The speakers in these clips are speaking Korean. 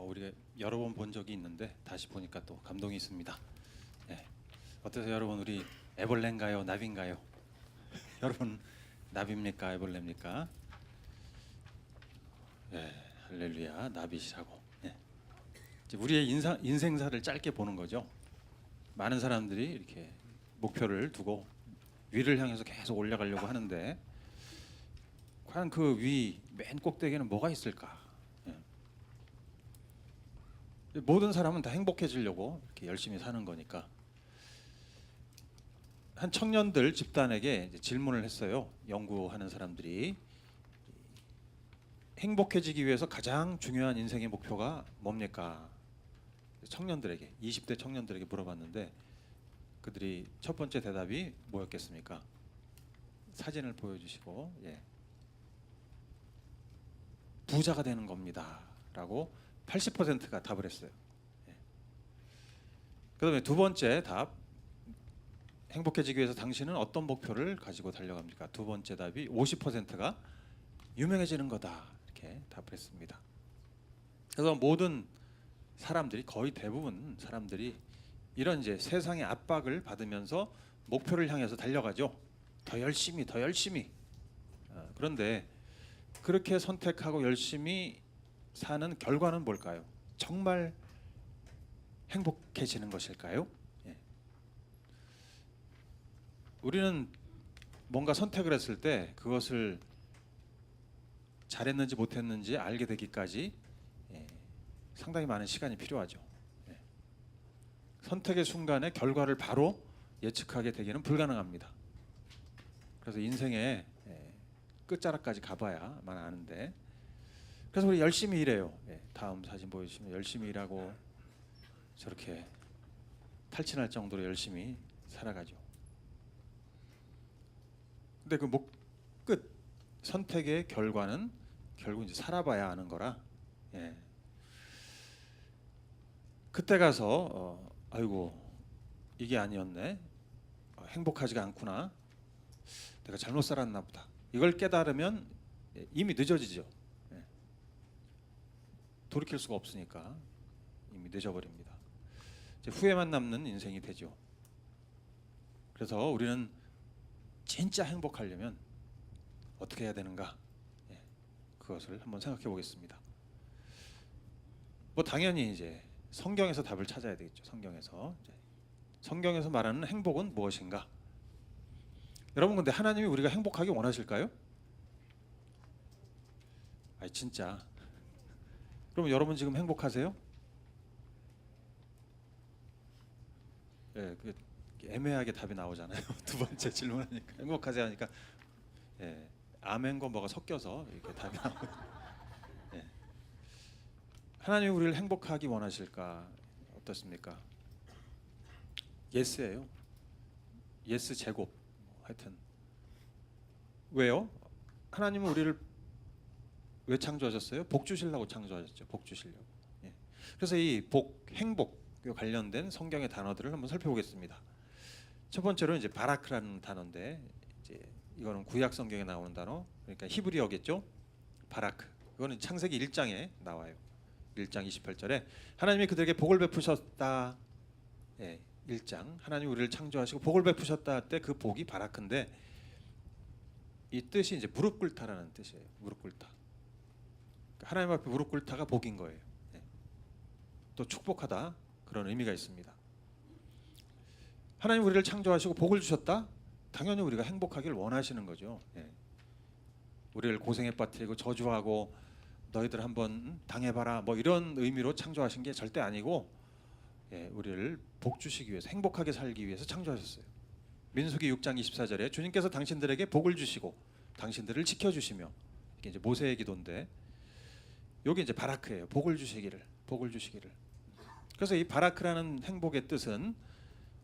우리가 여러 번 본 적이 있는데 다시 보니까 또 감동이 있습니다. 예. 어떠세요, 여러분? 우리 애벌레인가요, 나비인가요? 여러분 나비입니까, 애벌레입니까? 예, 할렐루야, 나비시라고. 예. 이제 우리의 인생사를 짧게 보는 거죠. 많은 사람들이 이렇게 목표를 두고 위를 향해서 계속 올라가려고 하는데 과연 그 위 맨 꼭대기에는 뭐가 있을까? 모든 사람은 다 행복해지려고 이렇게 열심히 사는 거니까. 한 청년들 집단에게 이제 질문을 했어요. 연구하는 사람들이 행복해지기 위해서 가장 중요한 인생의 목표가 뭡니까? 청년들에게, 20대 청년들에게 물어봤는데 그들이 첫 번째 대답이 뭐였겠습니까? 사진을 보여주시고, 부자가 되는 겁니다라고 80%가 답을 했어요. 그다음에 두 번째 답, 행복해지기 위해서 당신은 어떤 목표를 가지고 달려갑니까? 두 번째 답이 50%가 유명해지는 거다, 이렇게 답을 했습니다. 그래서 모든 사람들이, 거의 대부분 사람들이 이런 이제 세상의 압박을 받으면서 목표를 향해서 달려가죠. 더 열심히, 더 열심히. 그런데 그렇게 선택하고 열심히 사는 결과는 뭘까요? 정말 행복해지는 것일까요? 우리는 뭔가 선택을 했을 때 그것을 잘했는지 못했는지 알게 되기까지 상당히 많은 시간이 필요하죠. 선택의 순간에 결과를 바로 예측하게 되기는 불가능합니다. 그래서 인생의 끝자락까지 가봐야만 아는데, 그래서 우리 열심히 일해요. 다음 사진 보여주시면 열심히 일하고 저렇게 탈진할 정도로 열심히 살아가죠. 근데 그 끝 선택의 결과는 결국 이제 살아봐야 아는 거라. 그때 가서 아이고 이게 아니었네, 행복하지가 않구나, 내가 잘못 살았나 보다, 이걸 깨달으면 이미 늦어지죠. 돌이킬 수가 없으니까 이미 늦어버립니다. 이제 후회만 남는 인생이 되죠. 그래서 우리는 진짜 행복하려면 어떻게 해야 되는가? 그것을 한번 생각해 보겠습니다. 뭐 당연히 이제 성경에서 답을 찾아야 되겠죠. 성경에서 말하는 행복은 무엇인가? 여러분, 근데 하나님이 우리가 행복하게 원하실까요? 아니 진짜. 그럼 여러분 지금 행복하세요? 그 애매하게 답이 나오잖아요. 두 번째 질문하니까 행복하세요 하니까 아멘과 뭐가 섞여서 이렇게 답이 나오고. 하나님이 우리를 행복하기 원하실까? 어떻습니까? 예스예요. 예스 제곱. 하여튼 왜요? 하나님은 우리를 왜 창조하셨어요? 복 주시려고 창조하셨죠. 복 주시려고. 그래서 이 복, 행복 관련된 성경의 단어들을 한번 살펴보겠습니다. 첫 번째로 이제 바라크라는 단어인데, 이제 이거는 구약 성경에 나오는 단어, 그러니까 히브리어겠죠. 바라크. 이거는 창세기 1장에 나와요. 1장 28절에 하나님이 그들에게 복을 베푸셨다. 1장 하나님 우리를 창조하시고 복을 베푸셨다 할 때 그 복이 바라크인데, 이 뜻이 이제 무릎 꿇다라는 뜻이에요. 무릎 꿇다. 그러니까 하나님 앞에 무릎 꿇다가 복인 거예요. 또 축복하다, 그런 의미가 있습니다. 하나님 우리를 창조하시고 복을 주셨다. 당연히 우리가 행복하기를 원하시는 거죠. 우리를 고생에 빠뜨리고 저주하고 너희들 한번 당해봐라, 뭐 이런 의미로 창조하신 게 절대 아니고, 우리를 복 주시기 위해서, 행복하게 살기 위해서 창조하셨어요. 민수기 6장 24절에 주님께서 당신들에게 복을 주시고 당신들을 지켜주시며, 이게 이제 모세의 기도인데 여기 이제 바라크예요. 복을 주시기를, 복을 주시기를. 그래서 이 바라크라는 행복의 뜻은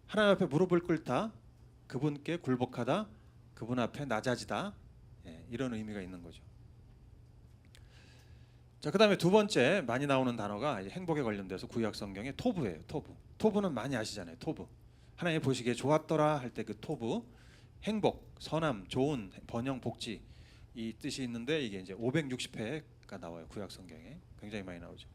하나님 앞에 무릎을 꿇다, 그분께 굴복하다, 그분 앞에 낮아지다, 이런 의미가 있는 거죠. 자, 그다음에 두 번째 많이 나오는 단어가 행복에 관련돼서 구약 성경의 토부예요. 토부. 토부는 많이 아시잖아요. 토부. 하나님 보시기에 좋았더라 할 때 그 토부, 행복, 선함, 좋은, 번영, 복지, 이 뜻이 있는데 이게 이제 560회가 나와요. 구약 성경에 굉장히 많이 나오죠.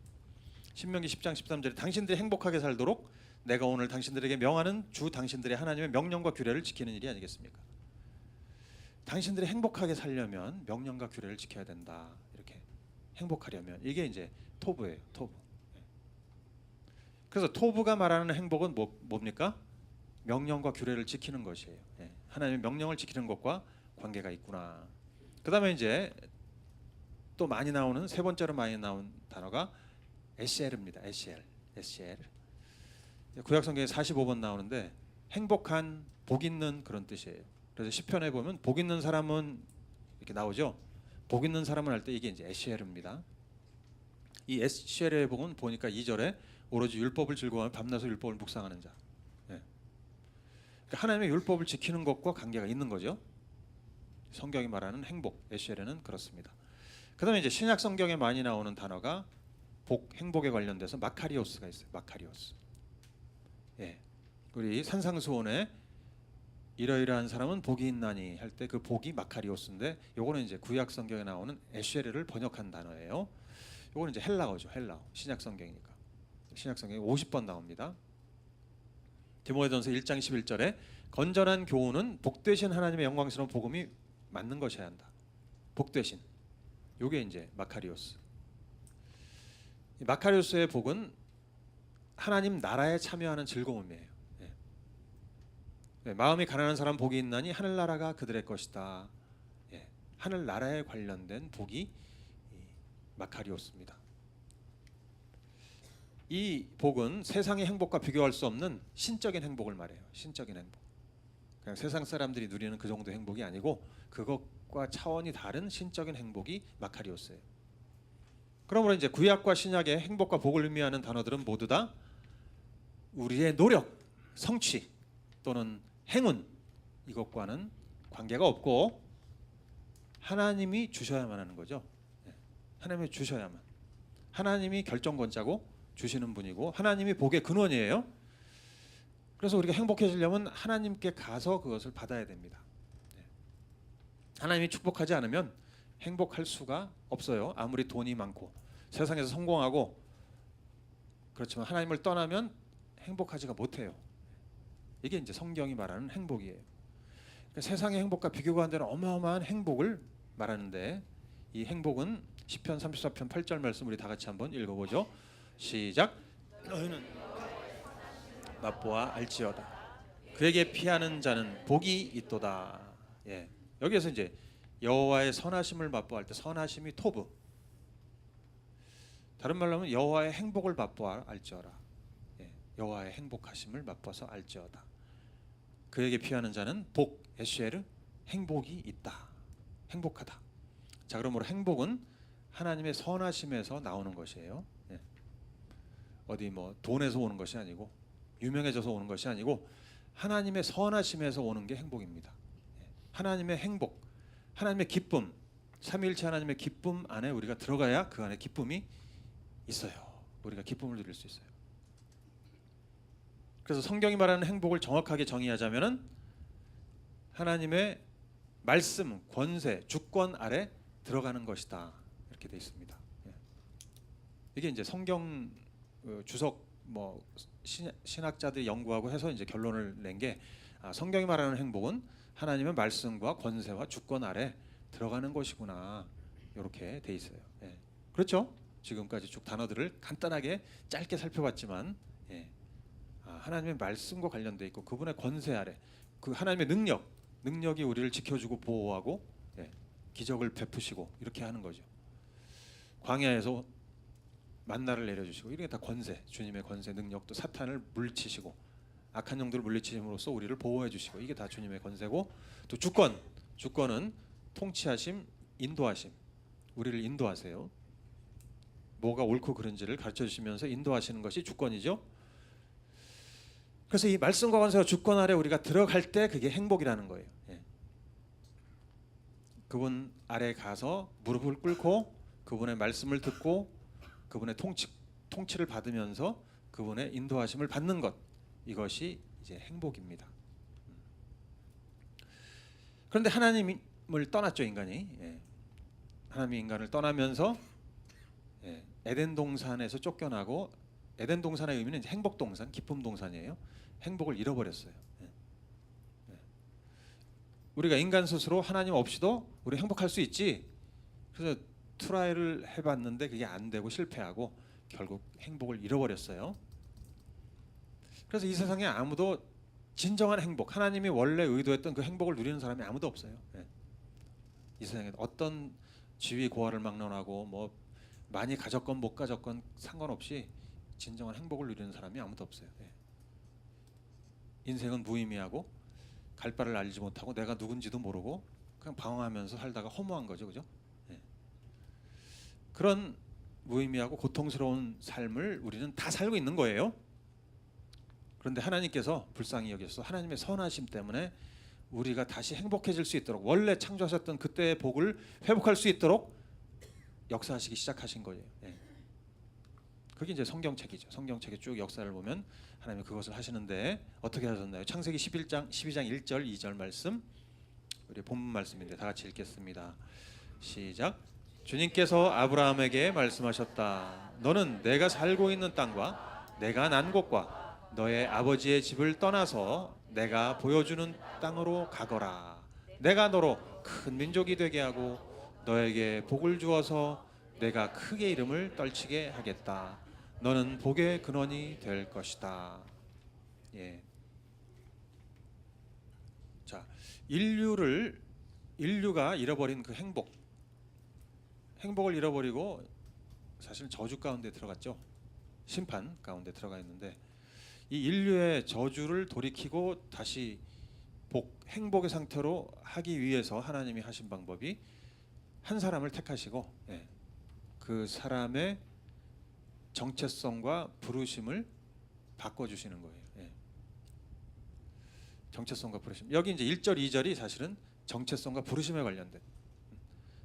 신명기 10장 13절에 당신들이 행복하게 살도록 내가 오늘 당신들에게 명하는 주 당신들의 하나님의 명령과 규례를 지키는 일이 아니겠습니까? 당신들이 행복하게 살려면 명령과 규례를 지켜야 된다. 이렇게 행복하려면 이게 이제 토부예요. 토부. 그래서 토부가 말하는 행복은 뭡니까? 명령과 규례를 지키는 것이에요. 하나님의 명령을 지키는 것과 관계가 있구나. 그다음에 이제 또 많이 나오는 세 번째로 많이 나온 단어가 에셀입니다. 에셀. 구약 성경에 45번 나오는데 행복한 복 있는 그런 뜻이에요. 그래서 시편에 보면 복 있는 사람은 이렇게 나오죠. 복 있는 사람은 할 때 이게 이제 에셀입니다. 이 에셀의 복은 보니까 2절에 오로지 율법을 즐거워하며 밤낮으로 율법을 묵상하는 자. 그러니까 하나님의 율법을 지키는 것과 관계가 있는 거죠. 성경이 말하는 행복, 에셀에는 그렇습니다. 그다음에 이제 신약 성경에 많이 나오는 단어가 행복에 관련돼서 마카리오스가 있어요. 마카리오스. 우리 산상수훈에 이러이러한 사람은 복이 있나니 할 때 그 복이 마카리오스인데 요거는 이제 구약 성경에 나오는 에쉐르를 번역한 단어예요. 요거는 이제 헬라어죠. 헬라어. 신약 성경이니까. 신약 성경에 50번 나옵니다. 디모데전서 1장 11절에 건전한 교훈은 복되신 하나님의 영광스러운 복음이 맞는 것이어야 한다. 복되신. 요게 이제 마카리오스. 마카리오스의 복은 하나님 나라에 참여하는 즐거움이에요. 마음이 가난한 사람 복이 있나니 하늘나라가 그들의 것이다. 하늘나라에 관련된 복이 마카리오스입니다. 이 복은 세상의 행복과 비교할 수 없는 신적인 행복을 말해요. 신적인 행복. 그냥 세상 사람들이 누리는 그 정도 행복이 아니고 그것과 차원이 다른 신적인 행복이 마카리오스예요. 그러므로 이제 구약과 신약의 행복과 복을 의미하는 단어들은 모두 다 우리의 노력, 성취 또는 행운 이것과는 관계가 없고 하나님이 주셔야만 하는 거죠. 하나님이 주셔야만. 하나님이 결정권자고 주시는 분이고 하나님이 복의 근원이에요. 그래서 우리가 행복해지려면 하나님께 가서 그것을 받아야 됩니다. 하나님이 축복하지 않으면 행복할 수가 없어요. 아무리 돈이 많고 세상에서 성공하고 그렇지만 하나님을 떠나면 행복하지가 못해요. 이게 이제 성경이 말하는 행복이에요. 그러니까 세상의 행복과 비교가 안 되는 어마어마한 행복을 말하는데 이 행복은 시편 34편 8절 말씀 우리 다 같이 한번 읽어보죠. 시작. 너희는 맛보아 알지어다. 그에게 피하는 자는 복이 있도다. 여기에서 이제 여호와의 선하심을 맛보아 할 때 선하심이 토부. 다른 말로 하면 여호와의 행복을 맛보아 알지어라. 여호와의 행복하심을 맛보아서 알지어다. 그에게 피하는 자는 복, 에쉐르, 행복이 있다. 행복하다. 자, 그러므로 행복은 하나님의 선하심에서 나오는 것이에요. 어디 뭐 돈에서 오는 것이 아니고 유명해져서 오는 것이 아니고 하나님의 선하심에서 오는 게 행복입니다. 하나님의 행복, 하나님의 기쁨, 삼위일체 하나님의 기쁨 안에 우리가 들어가야 그 안에 기쁨이 있어요. 우리가 기쁨을 누릴 수 있어요. 그래서 성경이 말하는 행복을 정확하게 정의하자면은 하나님의 말씀, 권세, 주권 아래 들어가는 것이다. 이렇게 돼 있습니다. 이게 이제 성경 주석 뭐 신학자들이 연구하고 해서 이제 결론을 낸 게 성경이 말하는 행복은 하나님의 말씀과 권세와 주권 아래 들어가는 것이구나. 이렇게 돼 있어요. 그렇죠? 지금까지 쭉 단어들을 간단하게 짧게 살펴봤지만 하나님의 말씀과 관련돼 있고 그분의 권세 아래 그 하나님의 능력이 우리를 지켜주고 보호하고 기적을 베푸시고 이렇게 하는 거죠. 광야에서 만나를 내려주시고 이게 다 권세, 주님의 권세, 능력, 또 사탄을 물리치시고 악한 영들을 물리치심으로써 우리를 보호해 주시고 이게 다 주님의 권세고 또 주권은 통치하심, 인도하심, 우리를 인도하세요. 뭐가 옳고 그른지를 가르쳐 주시면서 인도하시는 것이 주권이죠. 그래서 이 말씀과 권세와 주권 아래 우리가 들어갈 때 그게 행복이라는 거예요. 그분 아래 가서 무릎을 꿇고 그분의 말씀을 듣고 그분의 통치를 받으면서 그분의 인도하심을 받는 것, 이것이 이제 행복입니다. 그런데 하나님을 떠났죠, 인간이. 하나님이 인간을 떠나면서 에덴 동산에서 쫓겨나고, 에덴 동산의 의미는 이제 행복 동산, 기쁨 동산이에요. 행복을 잃어버렸어요. 예. 예. 우리가 인간 스스로 하나님 없이도 우리 행복할 수 있지. 그래서 트라이를 해봤는데 그게 안 되고 실패하고 결국 행복을 잃어버렸어요. 그래서 이 세상에 아무도 진정한 행복, 하나님이 원래 의도했던 그 행복을 누리는 사람이 아무도 없어요. 예. 이 세상에 어떤 지위 고하를 막론하고 뭐 많이 가졌건 못 가졌건 상관없이 진정한 행복을 누리는 사람이 아무도 없어요. 예. 인생은 무의미하고 갈 바를 알지 못하고 내가 누군지도 모르고 그냥 방황하면서 살다가 허무한 거죠, 그죠? 예. 그런 무의미하고 고통스러운 삶을 우리는 다 살고 있는 거예요. 그런데 하나님께서 불쌍히 여겨서 하나님의 선하심 때문에 우리가 다시 행복해질 수 있도록, 원래 창조하셨던 그때의 복을 회복할 수 있도록 역사하시기 시작하신 거예요. 예. 그게 이제 성경책이죠. 성경책의 쭉 역사를 보면 하나님이 그것을 하시는데 어떻게 하셨나요? 창세기 12장 1절 2절 말씀, 우리 본문 말씀인데 다 같이 읽겠습니다. 시작. 주님께서 아브라함에게 말씀하셨다. 너는 내가 살고 있는 땅과 내가 난 곳과 너의 아버지의 집을 떠나서 내가 보여주는 땅으로 가거라. 내가 너로 큰 민족이 되게 하고 너에게 복을 주어서 내가 크게 이름을 떨치게 하겠다. 너는 복의 근원이 될 것이다. 예. 자, 인류가 잃어버린 그 행복을 잃어버리고 사실 저주 가운데 들어갔죠. 심판 가운데 들어가 있는데 이 인류의 저주를 돌이키고 다시 행복의 상태로 하기 위해서 하나님이 하신 방법이 한 사람을 택하시고, 예, 그 사람의 정체성과 부르심을 바꿔주시는 거예요. 예. 정체성과 부르심. 여기 이제 1절 2절이 사실은 정체성과 부르심에 관련된.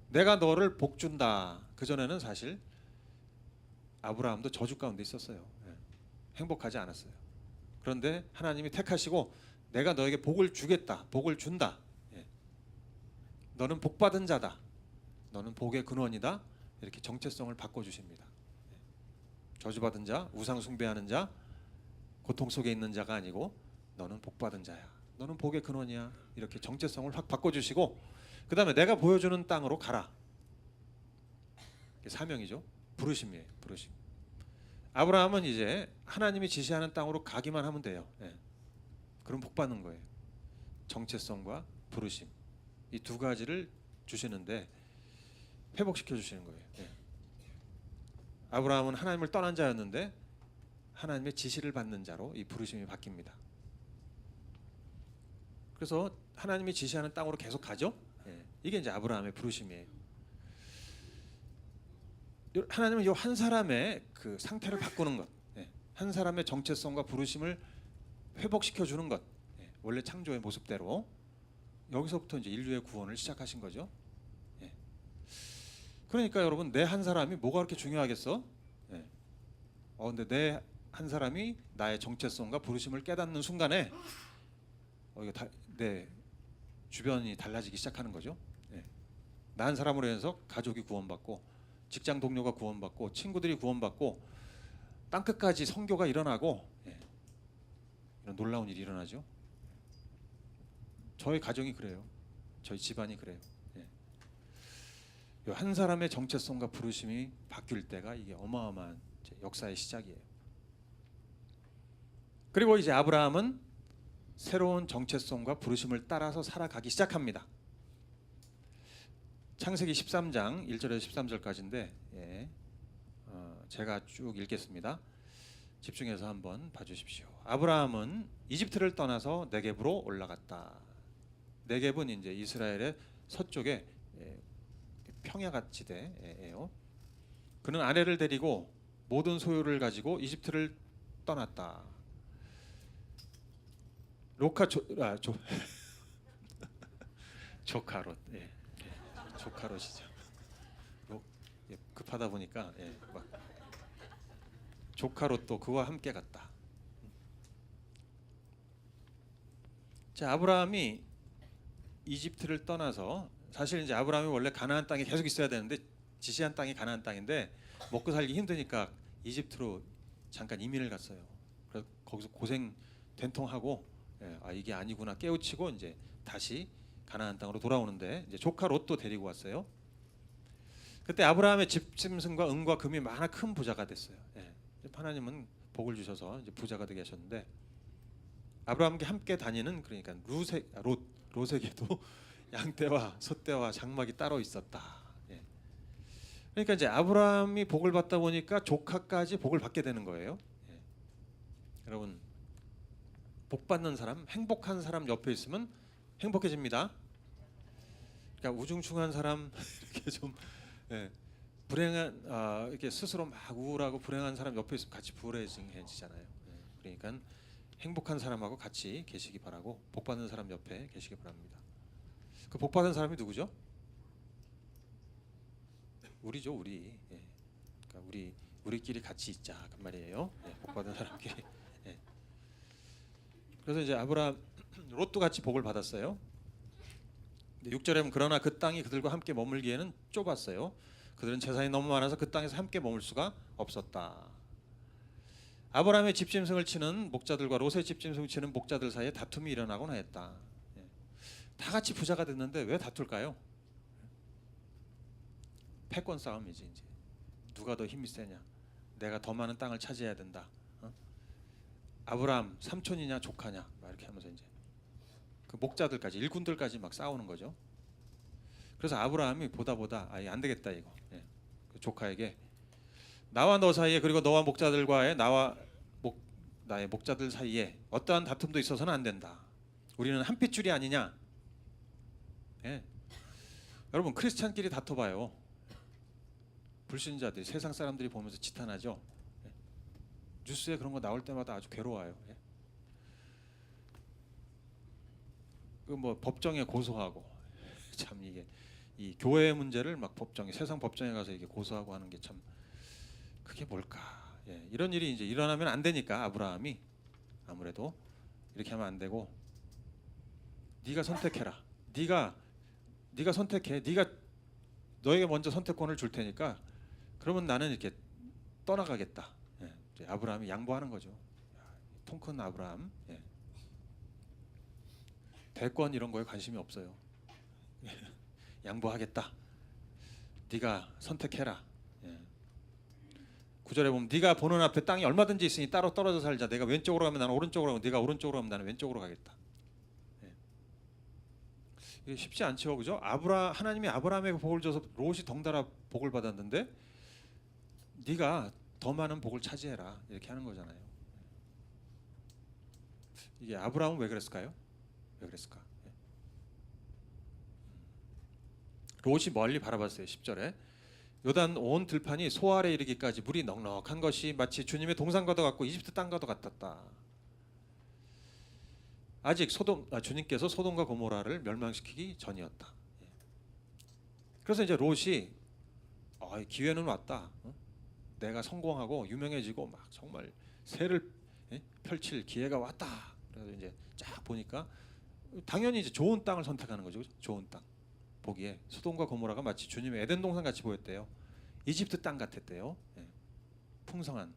내가 너를 복 준다. 그 전에는 사실 아브라함도 저주 가운데 있었어요. 예. 행복하지 않았어요. 그런데 하나님이 택하시고 내가 너에게 복을 주겠다. 복을 준다. 예. 너는 복 받은 자다. 너는 복의 근원이다. 이렇게 정체성을 바꿔주십니다. 예. 저주받은 자, 우상 숭배하는 자, 고통 속에 있는 자가 아니고 너는 복 받은 자야. 너는 복의 근원이야. 이렇게 정체성을 확 바꿔주시고 그 다음에 내가 보여주는 땅으로 가라. 사명이죠. 부르심이에요. 부르심. 아브라함은 이제 하나님이 지시하는 땅으로 가기만 하면 돼요. 예. 그럼 복 받는 거예요. 정체성과 부르심, 이 두 가지를 주시는데 회복시켜 주시는 거예요. 예. 아브라함은 하나님을 떠난 자였는데 하나님의 지시를 받는 자로 이 부르심이 바뀝니다. 그래서 하나님이 지시하는 땅으로 계속 가죠. 예. 이게 이제 아브라함의 부르심이에요. 하나님은 이 한 사람의 그 상태를 바꾸는 것, 예. 한 사람의 정체성과 부르심을 회복시켜 주는 것, 예. 원래 창조의 모습대로 여기서부터 이제 인류의 구원을 시작하신 거죠. 예. 그러니까 여러분, 내 한 사람이 뭐가 그렇게 중요하겠어? 예. 근데 내 한 사람이 나의 정체성과 부르심을 깨닫는 순간에 이거 내 주변이 달라지기 시작하는 거죠. 예. 나 한 사람으로 해서 가족이 구원받고 직장 동료가 구원받고 친구들이 구원받고 땅끝까지 선교가 일어나고, 예. 이런 놀라운 일이 일어나죠. 저희 가정이 그래요. 저희 집안이 그래요. 예. 한 사람의 정체성과 부르심이 바뀔 때가 이게 어마어마한 역사의 시작이에요. 그리고 이제 아브라함은 새로운 정체성과 부르심을 따라서 살아가기 시작합니다. 창세기 13장 1절에서 13절까지인데, 예. 제가 쭉 읽겠습니다. 집중해서 한번 봐주십시오. 아브라함은 이집트를 떠나서 네겝으로 올라갔다. 네겝은 이제 이스라엘의 서쪽에 평야지대예요. 그는 아내를 데리고 모든 소유를 가지고 이집트를 떠났다. 조카롯, 예. 조카롯이죠. 급하다 보니까, 예, 막 조카롯도 그와 함께 갔다. 자, 아브라함이 이집트를 떠나서, 사실 이제 아브라함이 원래 가나안 땅에 계속 있어야 되는데 지시한 땅이 가나안 땅인데 먹고 살기 힘드니까 이집트로 잠깐 이민을 갔어요. 그래서 거기서 고생 된통하고 이게 아니구나 깨우치고 이제 다시 가나안 땅으로 돌아오는데 이제 조카 롯도 데리고 왔어요. 그때 아브라함의 집짐승과 은과 금이 많아 큰 부자가 됐어요. 하나님은 복을 주셔서 이제 부자가 되게 하셨는데 아브라함과 함께 다니는 그러니까 롯에게도 양떼와 소떼와 장막이 따로 있었다. 그러니까 이제 아브라함이 복을 받다 보니까 조카까지 복을 받게 되는 거예요. 여러분 복 받는 사람, 행복한 사람 옆에 있으면 행복해집니다. 그러니까 우중충한 사람 이렇게 좀 불행한 이렇게 스스로 막 우울하고 불행한 사람 옆에 있으면 같이 불행해지잖아요. 그러니까 행복한 사람하고 같이 계시기 바라고 복 받는 사람 옆에 계시기 바랍니다. 그 복 받은 사람이 누구죠? 우리죠, 우리. 그러니까 우리끼리 같이 있자 그 말이에요. 복 받은 사람끼리. 그래서 이제 아브라함 롯도 같이 복을 받았어요. 6절에 보면 그러나 그 땅이 그들과 함께 머물기에는 좁았어요. 그들은 재산이 너무 많아서 그 땅에서 함께 머물 수가 없었다. 아브라함의 집짐승을 치는 목자들과 롯의 집짐승을 치는 목자들 사이에 다툼이 일어나곤 했다. 다 같이 부자가 됐는데 왜 다툴까요? 패권 싸움이지. 이제 누가 더 힘이 세냐, 내가 더 많은 땅을 차지해야 된다. 아브라함 삼촌이냐 조카냐 막 이렇게 하면서 이제 그 목자들까지 일꾼들까지 막 싸우는 거죠. 그래서 아브라함이 보다 안 되겠다 이거. 그 조카에게 나와 너 사이에 그리고 너와 목자들과의 나의 목자들 사이에 어떠한 다툼도 있어서는 안 된다. 우리는 한 핏줄이 아니냐. 여러분 크리스찬끼리 다퉈봐요. 불신자들이 세상 사람들이 보면서 지탄하죠. 뉴스에 그런 거 나올 때마다 아주 괴로워요. 그 뭐 법정에 고소하고 참 이게 이 교회 문제를 막 세상 법정에 가서 이게 고소하고 하는 게 참 그게 뭘까? 이런 일이 이제 일어나면 안 되니까 아브라함이 아무래도 이렇게 하면 안 되고 네가 선택해라. 네가 선택해. 너에게 먼저 선택권을 줄 테니까 그러면 나는 이렇게 떠나가겠다. 아브라함이 양보하는 거죠. 통 큰 아브라함. 대권 이런 거에 관심이 없어요. 양보하겠다. 네가 선택해라. 9절에 보면 네가 보는 앞에 땅이 얼마든지 있으니 따로 떨어져 살자. 내가 왼쪽으로 가면 나는 오른쪽으로 가고 네가 오른쪽으로 가면 나는 왼쪽으로 가겠다. 이게 쉽지 않죠, 그죠? 하나님이 아브라함에게 복을 줘서 롯이 덩달아 복을 받았는데 네가 더 많은 복을 차지해라 이렇게 하는 거잖아요. 이게 아브라함은 왜 그랬을까요? 왜 그랬을까? 롯이 멀리 바라봤어요. 10절에 요단 온 들판이 소 아래 이르기까지 물이 넉넉한 것이 마치 주님의 동산과도 같고 이집트 땅과도 같았다. 아직 주님께서 소돔과 고모라를 멸망시키기 전이었다. 그래서 이제 롯이 기회는 왔다. 내가 성공하고 유명해지고 막 정말 새를 펼칠 기회가 왔다. 그래서 이제 쫙 보니까 당연히 이제 좋은 땅을 선택하는 거죠. 좋은 땅. 보기에 소돔과 고모라가 마치 주님의 에덴 동산 같이 보였대요. 이집트 땅 같았대요. 풍성한.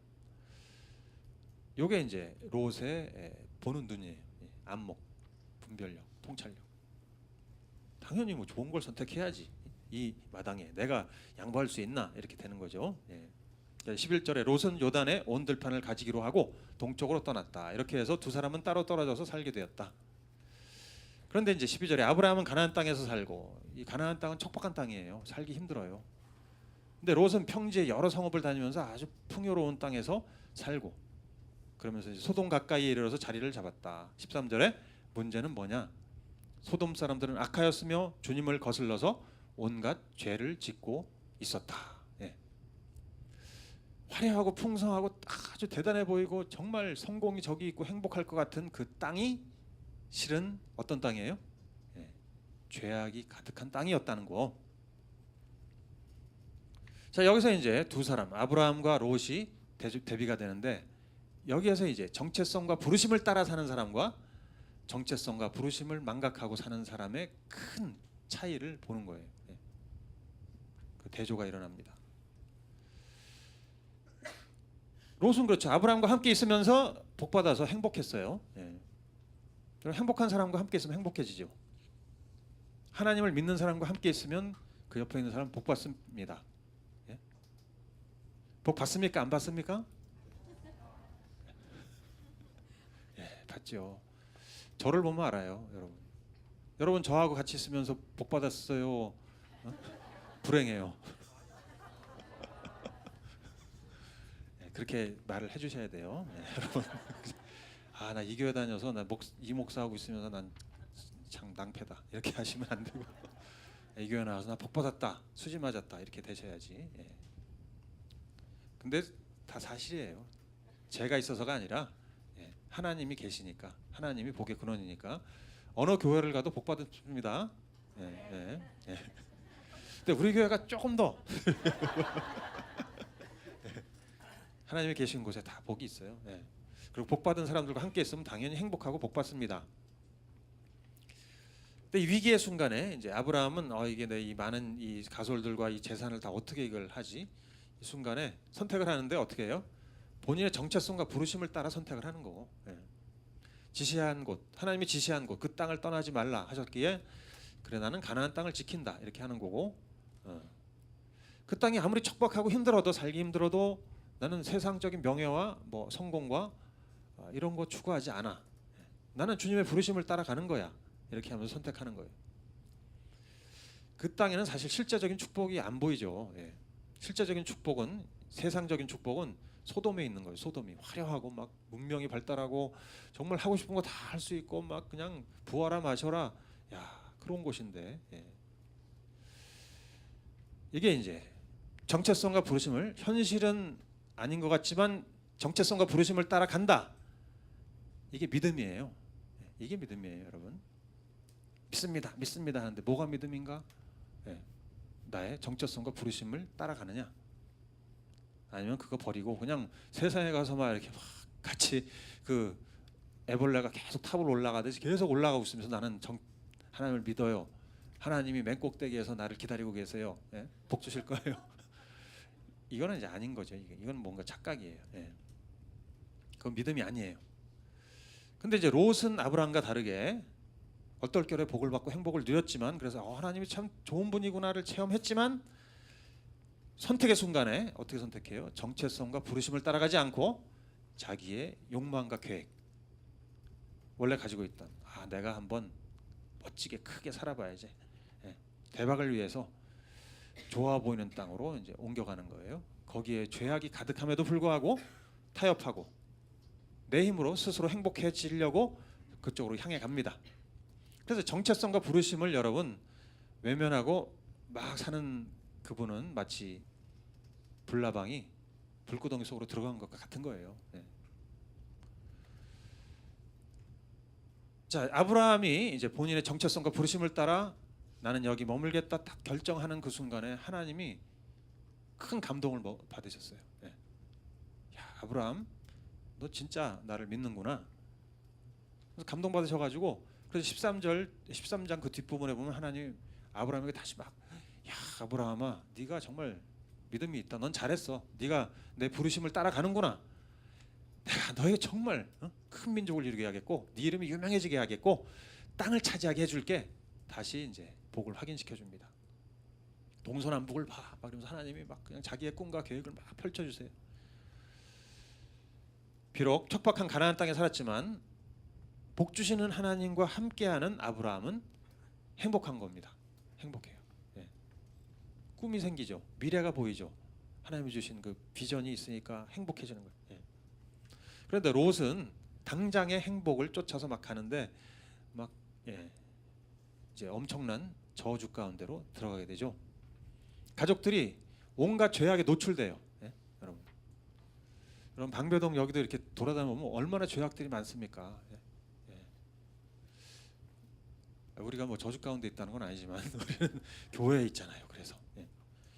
요게 이제 롯의 보는 눈이에요. 안목, 분별력, 통찰력. 당연히 뭐 좋은 걸 선택해야지. 이 마당에 내가 양보할 수 있나 이렇게 되는 거죠. 11절에 롯은 요단의 온 들판을 가지기로 하고 동쪽으로 떠났다. 이렇게 해서 두 사람은 따로 떨어져서 살게 되었다. 그런데 이제 12절에 아브라함은 가나안 땅에서 살고 이 가나안 땅은 척박한 땅이에요. 살기 힘들어요. 근데 롯은 평지에 여러 성읍을 다니면서 아주 풍요로운 땅에서 살고 그러면서 이제 소돔 가까이에 이르러서 자리를 잡았다. 13절에 문제는 뭐냐? 소돔 사람들은 악하였으며 주님을 거슬러서 온갖 죄를 짓고 있었다. 화려하고 풍성하고 아주 대단해 보이고 정말 성공이 저기 있고 행복할 것 같은 그 땅이 실은 어떤 땅이에요? 죄악이 가득한 땅이었다는 거. 자, 여기서 이제 두 사람 아브라함과 롯이 대비가 되는데 여기에서 이제 정체성과 부르심을 따라 사는 사람과 정체성과 부르심을 망각하고 사는 사람의 큰 차이를 보는 거예요. 그 대조가 일어납니다. 롯은 그렇죠. 아브라함과 함께 있으면서 복 받아서 행복했어요. 예. 그럼 행복한 사람과 함께 있으면 행복해지죠. 하나님을 믿는 사람과 함께 있으면 그 옆에 있는 사람 복 받습니다. 예? 복 받습니까? 안 받습니까? 예, 받죠. 저를 보면 알아요, 여러분. 여러분 저하고 같이 있으면서 복 받았어요. 어? 불행해요. 예, 그렇게 말을 해주셔야 돼요, 예, 여러분. 아, 나 이 교회 다녀서 이 목사하고 있으면서 난 참 낭패다 이렇게 하시면 안 되고 이 교회 나와서 나 복 받았다, 수지 맞았다 이렇게 되셔야지. 예. 근데 다 사실이에요. 제가 있어서가 아니라 예, 하나님이 계시니까, 하나님이 복의 근원이니까 어느 교회를 가도 복 받습니다. 예, 예, 예. 근데 우리 교회가 조금 더 하나님이 계신 곳에 다 복이 있어요. 예. 그리고 복 받은 사람들과 함께 있으면 당연히 행복하고 복 받습니다. 근데 이 위기의 순간에 이제 아브라함은 이게 내 이 많은 이 가솔들과 이 재산을 다 어떻게 이걸 하지? 이 순간에 선택을 하는데 어떻게 해요? 본인의 정체성과 부르심을 따라 선택을 하는 거고. 예. 지시한 곳, 하나님이 지시한 곳, 그 땅을 떠나지 말라 하셨기에 그래 나는 가나안 땅을 지킨다 이렇게 하는 거고. 그 땅이 아무리 척박하고 힘들어도, 살기 힘들어도 나는 세상적인 명예와 뭐 성공과 이런 거 추구하지 않아. 나는 주님의 부르심을 따라가는 거야. 이렇게 하면서 선택하는 거예요. 그 땅에는 사실 실제적인 축복이 안 보이죠. 예. 실제적인 축복은, 세상적인 축복은 소돔에 있는 거예요. 소돔이 화려하고 막 문명이 발달하고 정말 하고 싶은 거 다 할 수 있고 막 그냥 부어라 마셔라, 야 그런 곳인데, 예. 이게 이제 정체성과 부르심을, 현실은 아닌 것 같지만 정체성과 부르심을 따라간다. 이게 믿음이에요. 이게 믿음이에요, 여러분. 믿습니다, 믿습니다 하는데 뭐가 믿음인가? 예. 나의 정체성과 부르심을 따라가느냐? 아니면 그거 버리고 그냥 세상에 가서 막 이렇게 막 같이 그 애벌레가 계속 탑을 올라가듯이 계속 올라가고 있으면서 나는 하나님을 믿어요. 하나님이 맨 꼭대기에서 나를 기다리고 계세요. 예? 복 주실 거예요. 이거는 이제 아닌 거죠. 이건 뭔가 착각이에요. 예. 그건 믿음이 아니에요. 근데 이제 롯은 아브라함과 다르게 얼떨결에 복을 받고 행복을 누렸지만, 그래서 하나님이 참 좋은 분이구나를 체험했지만 선택의 순간에 어떻게 선택해요? 정체성과 부르심을 따라가지 않고 자기의 욕망과 계획, 원래 가지고 있던 내가 한번 멋지게 크게 살아봐야지, 예, 대박을 위해서 좋아 보이는 땅으로 이제 옮겨가는 거예요. 거기에 죄악이 가득함에도 불구하고 타협하고 내 힘으로 스스로 행복해지려고 그쪽으로 향해 갑니다. 그래서 정체성과 부르심을 여러분 외면하고 막 사는 그분은 마치 불나방이 불구덩이 속으로 들어간 것과 같은 거예요. 네. 자, 아브라함이 이제 본인의 정체성과 부르심을 따라 나는 여기 머물겠다 딱 결정하는 그 순간에 하나님이 큰 감동을 받으셨어요. 네. 야, 아브라함, 너 진짜 나를 믿는구나. 그래서 감동 받으셔가지고, 그래서 13장 그 뒷부분에 보면 하나님 아브라함에게 다시 막, 야 아브라함아, 네가 정말 믿음이 있다. 넌 잘했어. 네가 내 부르심을 따라가는구나. 내가 너에게 정말 큰 민족을 이루게 하겠고, 네 이름이 유명해지게 하겠고, 땅을 차지하게 해줄게. 다시 이제 복을 확인시켜 줍니다. 동서남북을 봐. 막 그러면서 하나님이 막 그냥 자기의 꿈과 계획을 막 펼쳐주세요. 비록 척박한 가나안 땅에 살았지만 복 주시는 하나님과 함께하는 아브라함은 행복한 겁니다. 행복해요. 예. 꿈이 생기죠. 미래가 보이죠. 하나님이 주신 그 비전이 있으니까 행복해지는 거예요. 예. 그런데 롯은 당장의 행복을 쫓아서 막 가는데 막 이제 엄청난 저주 가운데로 들어가게 되죠. 가족들이 온갖 죄악에 노출돼요. 예? 여러분 방배동 여기도 이렇게 돌아다니면 얼마나 죄악들이 많습니까? 예? 우리가 뭐 저주 가운데 있다는 건 아니지만 우리는 교회에 있잖아요. 그래서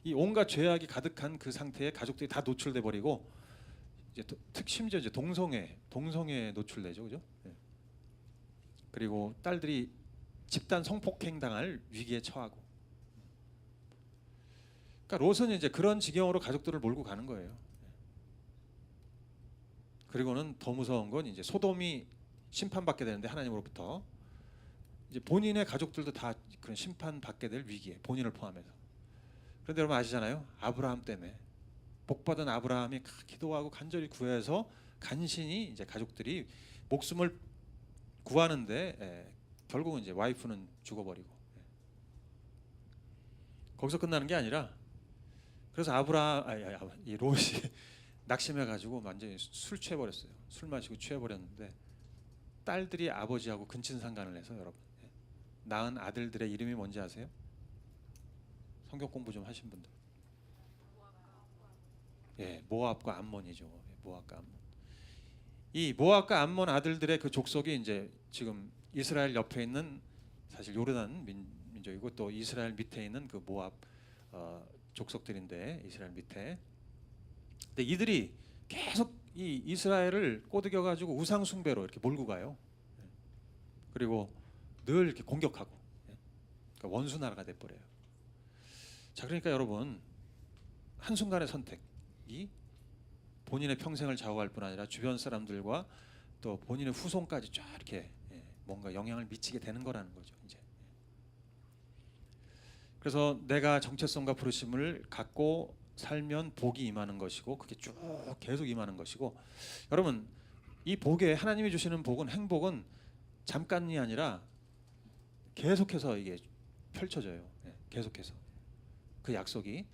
이 온갖 죄악이 가득한 그 상태에 가족들이 다 노출돼 버리고, 이제 심지어 이제 동성애 노출되죠, 그죠? 그리고 딸들이 집단 성폭행 당할 위기에 처하고, 그러니까 롯은 이제 그런 지경으로 가족들을 몰고 가는 거예요. 그리고는 더 무서운 건 이제 소돔이 심판받게 되는데 하나님으로부터 이제 본인의 가족들도 다 그런 심판받게 될 위기에 본인을 포함해서. 그런데 여러분 아시잖아요. 아브라함 때문에 복받은 아브라함이 기도하고 간절히 구해서 간신히 이제 가족들이 목숨을 구하는데 결국은 이제 와이프는 죽어버리고 거기서 끝나는 게 아니라 그래서 이 롯이 낙심해가지고 완전히 술 취해버렸어요. 술 마시고 취해버렸는데 딸들이 아버지하고 근친상간을 해서 여러분 낳은 아들들의 이름이 뭔지 아세요? 성경 공부 좀 하신 분들. 모압과 암몬이죠. 모압과 암몬. 이 모압과 암몬 아들들의 그 족속이 이제 지금 이스라엘 옆에 있는 사실 요르단 민족이고 또 이스라엘 밑에 있는 그 모압 족속들인데 이스라엘 밑에. 근데 이들이 계속 이 이스라엘을 꼬드겨 가지고 우상 숭배로 이렇게 몰고 가요. 그리고 늘 이렇게 공격하고 그러니까 원수 나라가 돼 버려요. 자, 그러니까 여러분 한순간의 선택이 본인의 평생을 좌우할 뿐 아니라 주변 사람들과 또 본인의 후손까지 쫙 이렇게 뭔가 영향을 미치게 되는 거라는 거죠. 이제 그래서 내가 정체성과 부르심을 갖고 살면 복이 임하는 것이고 그게 쭉 계속 임하는 것이고 여러분 이 복에 하나님이 주시는 복은 행복은 잠깐이 아니라 계속해서 이게 펼쳐져요. 계속해서 그 약속이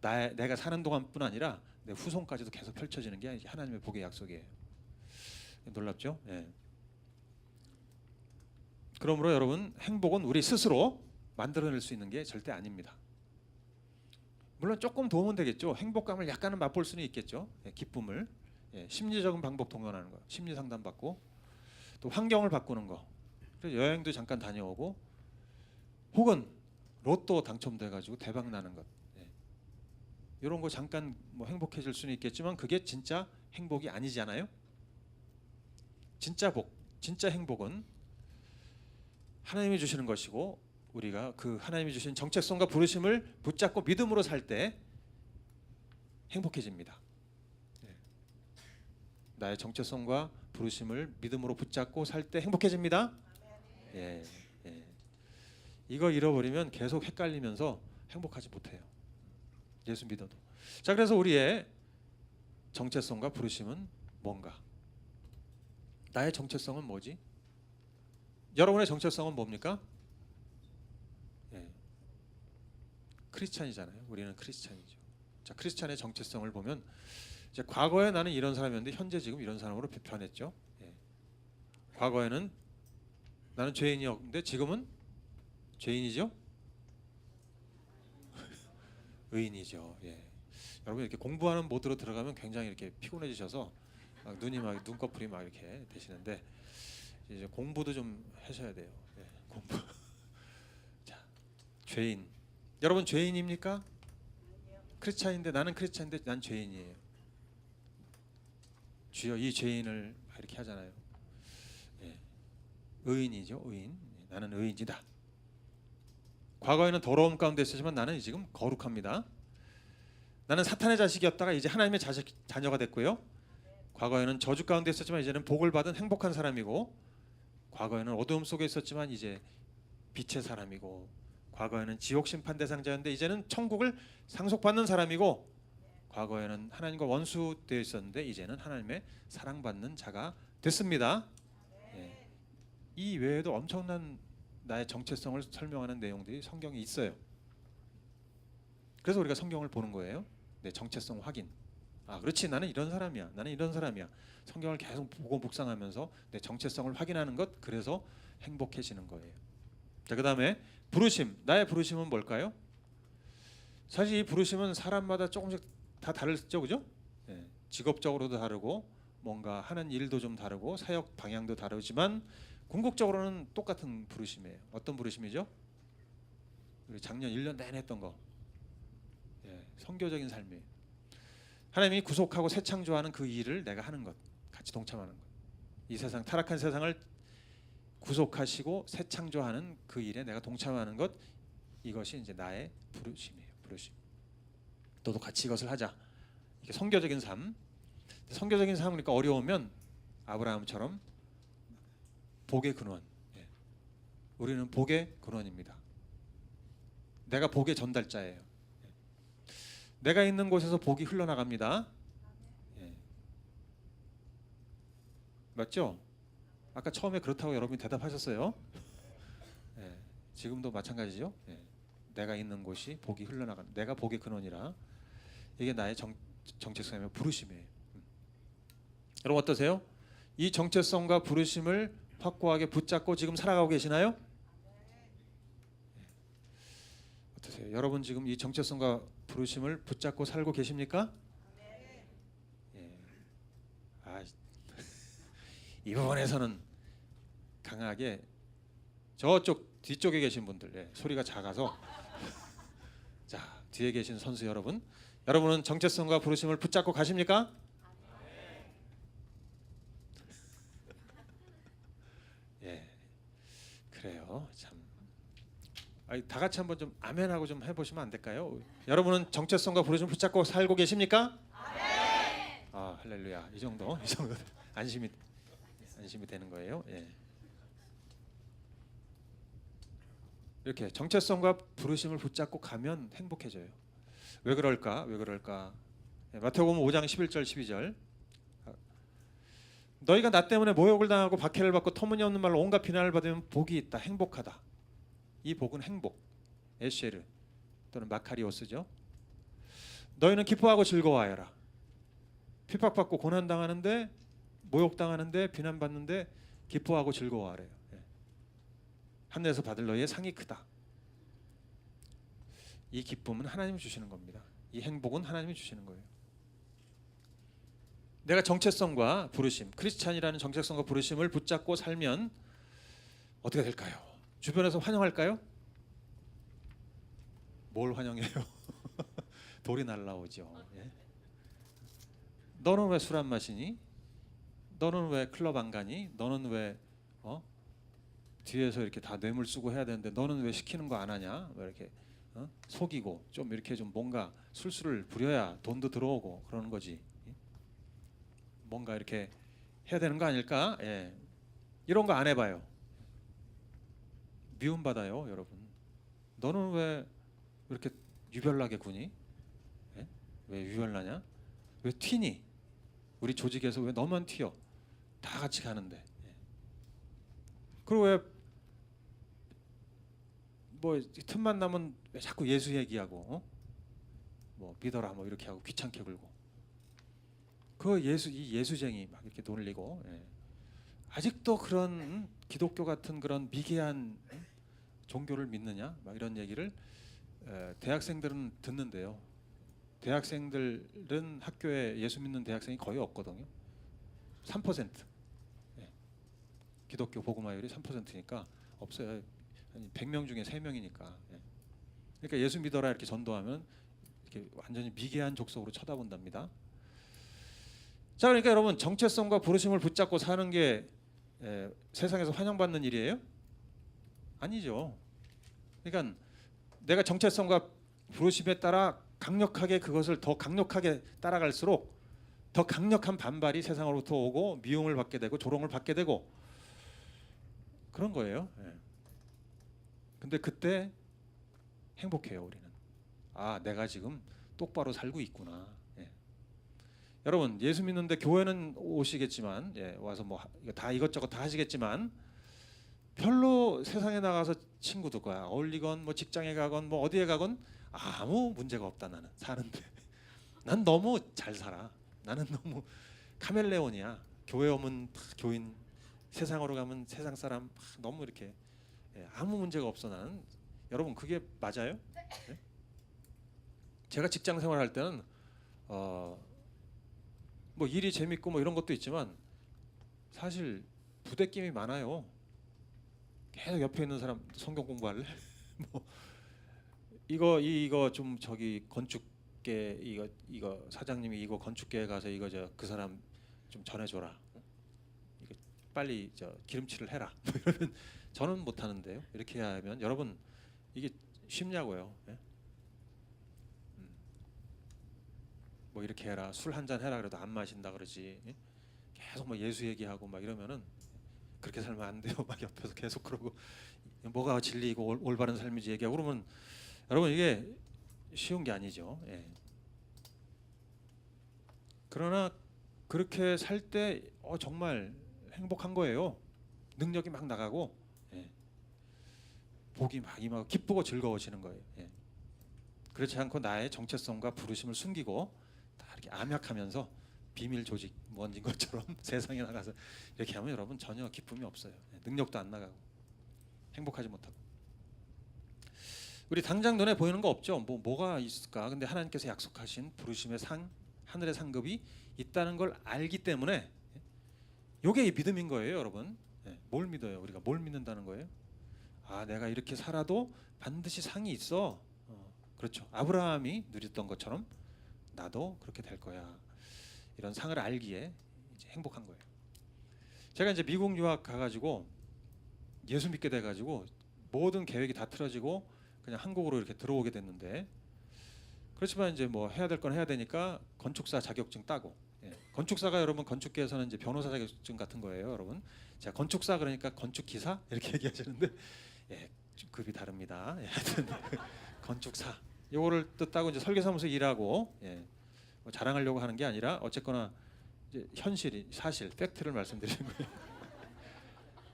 내가 사는 동안뿐 아니라 내 후손까지도 계속 펼쳐지는 게 하나님의 복의 약속이에요. 놀랍죠? 그러므로 여러분 행복은 우리 스스로 만들어낼 수 있는 게 절대 아닙니다. 물론 조금 도움은 되겠죠. 행복감을 약간은 맛볼 수는 있겠죠. 기쁨을 심리적인 방법 동원하는 거, 심리 상담 받고 또 환경을 바꾸는 거, 여행도 잠깐 다녀오고 혹은 로또 당첨돼 가지고 대박 나는 것. 이런 거 잠깐 뭐 행복해질 수는 있겠지만 그게 진짜 행복이 아니잖아요. 진짜 복, 진짜 행복은 하나님이 주시는 것이고 우리가 그 하나님이 주신 정체성과 부르심을 붙잡고 믿음으로 살 때 행복해집니다. 나의 정체성과 부르심을 믿음으로 붙잡고 살 때 행복해집니다. 이거 잃어버리면 계속 헷갈리면서 행복하지 못해요. 예수 믿어도. 자, 그래서 우리의 정체성과 부르심은 뭔가? 나의 정체성은 뭐지? 여러분의 정체성은 뭡니까? 크리스찬이잖아요. 우리는 크리스찬이죠. 자, 크리스찬의 정체성을 보면 이제 과거에 나는 이런 사람이었는데 현재 지금 이런 사람으로 변했죠. 과거에는 나는 죄인이었는데 지금은 죄인이죠. 의인이죠. 여러분 이렇게 공부하는 모드로 들어가면 굉장히 이렇게 피곤해지셔서 막 눈이 막 눈꺼풀이 막 이렇게 되시는데 이제 공부도 좀 하셔야 돼요. 공부. 자, 죄인. 여러분 죄인입니까? 크리스찬인데 나는 크리스찬인데 난 죄인이에요. 주여 이 죄인을 이렇게 하잖아요. 의인이죠. 의인. 나는 의인이다. 과거에는 더러움 가운데 있었지만 나는 지금 거룩합니다. 나는 사탄의 자식이었다가 이제 하나님의 자녀가 됐고요. 과거에는 저주 가운데 있었지만 이제는 복을 받은 행복한 사람이고 과거에는 어두움 속에 있었지만 이제 빛의 사람이고 과거에는 지옥 심판 대상자였는데 이제는 천국을 상속받는 사람이고 과거에는 하나님과 원수되어 있었는데 이제는 하나님의 사랑받는 자가 됐습니다. 이 외에도 엄청난 나의 정체성을 설명하는 내용들이 성경에 있어요. 그래서 우리가 성경을 보는 거예요. 내 정체성 확인. 그렇지, 나는 이런 사람이야. 나는 이런 사람이야. 성경을 계속 보고 묵상하면서 내 정체성을 확인하는 것. 그래서 행복해지는 거예요. 자, 그다음에 부르심. 나의 부르심은 뭘까요? 사실 이 부르심은 사람마다 조금씩 다 다르죠, 그죠? 직업적으로도 다르고 뭔가 하는 일도 좀 다르고 사역 방향도 다르지만 궁극적으로는 똑같은 부르심이에요. 어떤 부르심이죠? 우리 작년 1년 내내 했던 거. 선교적인 삶이에요. 하나님이 구속하고 새 창조하는 그 일을 내가 하는 것, 같이 동참하는 것. 이 세상 타락한 세상을 구속하시고 새 창조하는 그 일에 내가 동참하는 것, 이것이 이제 나의 부르심이에요. 부르심. 너도 같이 이것을 하자. 이게 선교적인 삶. 선교적인 삶이니까 어려우면 아브라함처럼 복의 근원. 예. 우리는 복의 근원입니다. 내가 복의 전달자예요. 예. 내가 있는 곳에서 복이 흘러나갑니다. 예. 맞죠? 아까 처음에 그렇다고 여러분이 대답하셨어요. 예. 지금도 마찬가지죠. 예. 내가 있는 곳이 복이 흘러나간. 내가 복의 근원이라. 이게 나의 정체성이며 부르심이에요. 여러분 어떠세요? 이 정체성과 부르심을 확고하게 붙잡고 지금 살아가고 계시나요? 어떠세요? 여러분 지금 이 정체성과 부르심을 붙잡고 살고 계십니까? 예. 아, 이 부분에서는 강하게 저쪽 뒤쪽에 계신 분들, 예, 소리가 작아서 자 뒤에 계신 선수 여러분, 여러분은 정체성과 부르심을 붙잡고 가십니까? 예, 그래요. 참, 다 같이 한번 좀 아멘하고 좀 해보시면 안 될까요? 여러분은 정체성과 부르심을 붙잡고 살고 계십니까? 아, 할렐루야. 이 정도 안심이 되는 거예요. 예. 이렇게 정체성과 부르심을 붙잡고 가면 행복해져요. 왜 그럴까? 왜 그럴까? 예, 마태복음 5장 11절 12절. 너희가 나 때문에 모욕을 당하고 박해를 받고 터무니없는 말로 온갖 비난을 받으면 복이 있다. 행복하다. 이 복은 행복. 에쉐르 또는 마카리오스죠. 너희는 기뻐하고 즐거워하여라. 핍박받고 고난당하는데 모욕당하는데 비난받는데 기뻐하고 즐거워하래요. 예. 하늘에서 받을 너희의 상이 크다. 이 기쁨은 하나님이 주시는 겁니다. 이 행복은 하나님이 주시는 거예요. 내가 정체성과 부르심, 크리스찬이라는 정체성과 부르심을 붙잡고 살면 어떻게 될까요? 주변에서 환영할까요? 뭘 환영해요? 돌이 날라오죠. 예? 너는 왜 술 안 마시니? 너는 왜 클럽 안 가니? 너는 왜 뒤에서 이렇게 다 뇌물 쓰고 해야 되는데 너는 왜 시키는 거 안 하냐? 왜 이렇게 속이고 좀 이렇게 좀 뭔가 술수를 부려야 돈도 들어오고 그러는 거지. 뭔가 이렇게 해야 되는 거 아닐까? 예. 이런 거 안 해봐요. 미움 받아요, 여러분. 너는 왜 이렇게 유별나게 구니? 예? 왜 유별나냐? 왜 튀니? 우리 조직에서 왜 너만 튀어? 다 같이 가는데. 예. 그리고 왜 뭐 틈만 나면 왜 자꾸 예수 얘기하고, 뭐 믿어라 뭐 이렇게 하고 귀찮게 굴고. 그 이 예수쟁이 막 이렇게 놀리고. 예. 아직도 그런 기독교 같은 그런 미개한 종교를 믿느냐? 막 이런 얘기를 대학생들은 듣는데요. 대학생들은 학교에 예수 믿는 대학생이 거의 없거든요. 3%. 예. 기독교 복음화율이 3%니까 없어요. 100명 중에 3명이니까. 예. 그러니까 예수 믿어라 이렇게 전도하면 이렇게 완전히 미개한 족속으로 쳐다본답니다. 자, 그러니까 여러분 정체성과 부르심을 붙잡고 사는 게 세상에서 환영받는 일이에요? 아니죠. 그러니까 내가 정체성과 부르심에 따라 강력하게 그것을 더 강력하게 따라갈수록 더 강력한 반발이 세상으로부터 오고 미움을 받게 되고 조롱을 받게 되고 그런 거예요. 예. 근데 그때 행복해요, 우리는. 아, 내가 지금 똑바로 살고 있구나. 예. 여러분 예수 믿는데 교회는 오시겠지만, 예, 와서 뭐 다 이것저것 다 하시겠지만 별로 세상에 나가서 친구들과 어울리건 뭐 직장에 가건 뭐 어디에 가건 아무 문제가 없다. 나는 사는데 난 너무 잘 살아. 나는 너무 카멜레온이야. 교회 오면 교인, 세상으로 가면 세상 사람, 너무 이렇게 아무 문제가 없어 나는. 여러분 그게 맞아요? 네? 제가 직장 생활할 때는 뭐 일이 재밌고 뭐 이런 것도 있지만 사실 부대낌이 많아요. 계속 옆에 있는 사람 성경 공부할래? 뭐 이거 좀 저기 건축계 이거 사장님이 이거 건축계에 가서 이거 그 사람 좀 전해줘라. 이거 빨리 기름칠을 해라. 뭐 이러면 저는 못 하는데요. 이렇게 하면 여러분 이게 쉽냐고요. 예? 뭐 이렇게 해라, 술 한 잔 해라 그래도 안 마신다 그러지. 예? 계속 뭐 예수 얘기하고 막 이러면은 그렇게 살면 안 돼요. 막 옆에서 계속 그러고 뭐가 진리이고 올바른 삶인지 얘기하고 그러면 여러분 이게 쉬운 게 아니죠. 예. 그러나 그렇게 살 때 정말 행복한 거예요. 능력이 막 나가고 예. 복이 막 임하고 기쁘고 즐거워지는 거예요. 예. 그렇지 않고 나의 정체성과 부르심을 숨기고 다 이렇게 암약하면서 비밀 조직 뭔진 것처럼 세상에 나가서 이렇게 하면 여러분 전혀 기쁨이 없어요. 예. 능력도 안 나가고 행복하지 못하고. 우리 당장 눈에 보이는 거 없죠. 뭐가 있을까? 근데 하나님께서 약속하신 부르심의 상, 하늘의 상급이 있다는 걸 알기 때문에 요게 이 믿음인 거예요, 여러분. 예. 뭘 믿어요? 우리가 뭘 믿는다는 거예요? 아, 내가 이렇게 살아도 반드시 상이 있어. 그렇죠. 아브라함이 누렸던 것처럼 나도 그렇게 될 거야. 이런 상을 알기에 이제 행복한 거예요. 제가 이제 미국 유학 가가지고 예수 믿게 돼가지고 모든 계획이 다 틀어지고 그냥 한국으로 이렇게 들어오게 됐는데, 그렇지만 이제 뭐 해야 될 건 해야 되니까 건축사 자격증 따고. 예. 건축사가 여러분 건축계에서는 이제 변호사 자격증 같은 거예요, 여러분. 제가 건축사 그러니까 건축 기사 이렇게 얘기하시는데 예, 급이 다릅니다. 예, 하여튼 건축사 요거를 뜻하고 이제 설계사무소 일하고 예, 뭐 자랑하려고 하는 게 아니라 어쨌거나 이제 현실이 사실 팩트를 말씀드리는 거예요.